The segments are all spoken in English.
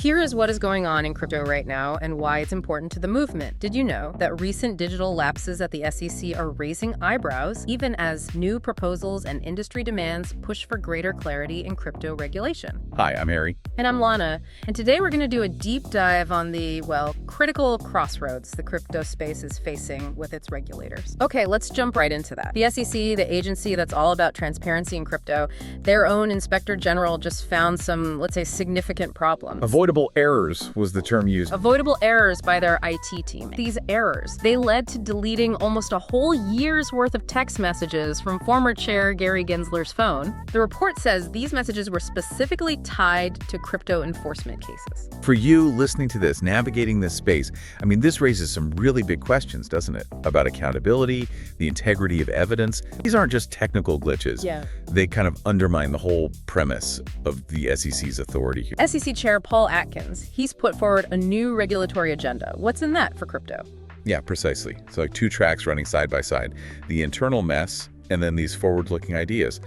Here is what is going on in crypto right now and why it's important to the movement. Did you know that recent digital lapses at the SEC are raising eyebrows, even as new proposals and industry demands push for greater clarity in crypto regulation? Hi, I'm Harry. And I'm Lana, and today we're going to do a deep dive on the, critical crossroads the crypto space is facing with its regulators. Okay, let's jump right into that. The SEC, the agency that's all about transparency in crypto, their own inspector general just found some, let's say, significant problems. Avoidable errors was the term used. Avoidable errors by their IT team. These errors, they led to deleting almost a whole year's worth of text messages from former chair Gary Gensler's phone. The report says these messages were specifically tied to crypto enforcement cases. For you listening to this, navigating this space, this raises some really big questions, doesn't it? About accountability, the integrity of evidence. These aren't just technical glitches. Yeah. They kind of undermine the whole premise of the SEC's authority here. SEC Chair Paul Atkins, he's put forward a new regulatory agenda. What's in that for crypto? Yeah, precisely. So like two tracks running side by side. The internal mess and then these forward-looking ideas.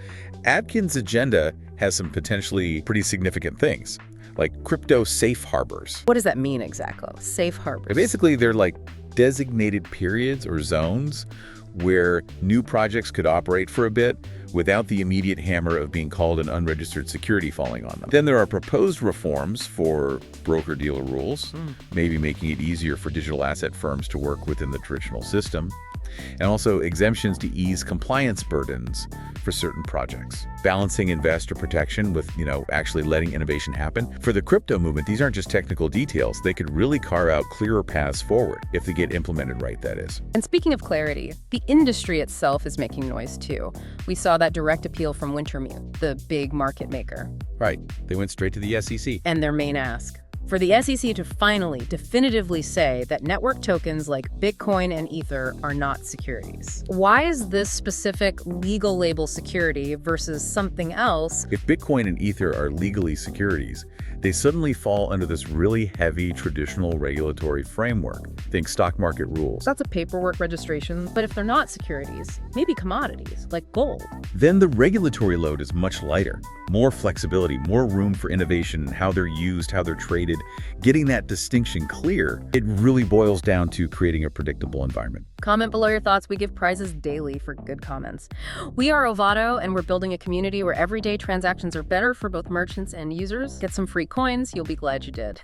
Atkins' agenda has some potentially pretty significant things, like crypto safe harbors. What does that mean exactly? Safe harbors? Basically, they're like designated periods or zones where new projects could operate for a bit without the immediate hammer of being called an unregistered security falling on them. Then there are proposed reforms for broker-dealer rules, maybe making it easier for digital asset firms to work within the traditional system, and also exemptions to ease compliance burdens for certain projects. Balancing investor protection with, actually letting innovation happen. For the crypto movement, these aren't just technical details. They could really carve out clearer paths forward if they get implemented right, that is. And speaking of clarity, the industry itself is making noise too. We saw that direct appeal from Wintermute, the big market maker. Right. They went straight to the SEC. And their main ask: for the SEC to finally, definitively say that network tokens like Bitcoin and Ether are not securities. Why is this specific legal label security versus something else? If Bitcoin and Ether are legally securities, they suddenly fall under this really heavy traditional regulatory framework. Think stock market rules. That's a paperwork registration, but if they're not securities, maybe commodities, like gold. Then the regulatory load is much lighter. More flexibility, more room for innovation, how they're used, how they're traded. Getting that distinction clear, it really boils down to creating a predictable environment. Comment below your thoughts. We give prizes daily for good comments. We are Ovado, and we're building a community where everyday transactions are better for both merchants and users. Get some free coins. You'll be glad you did.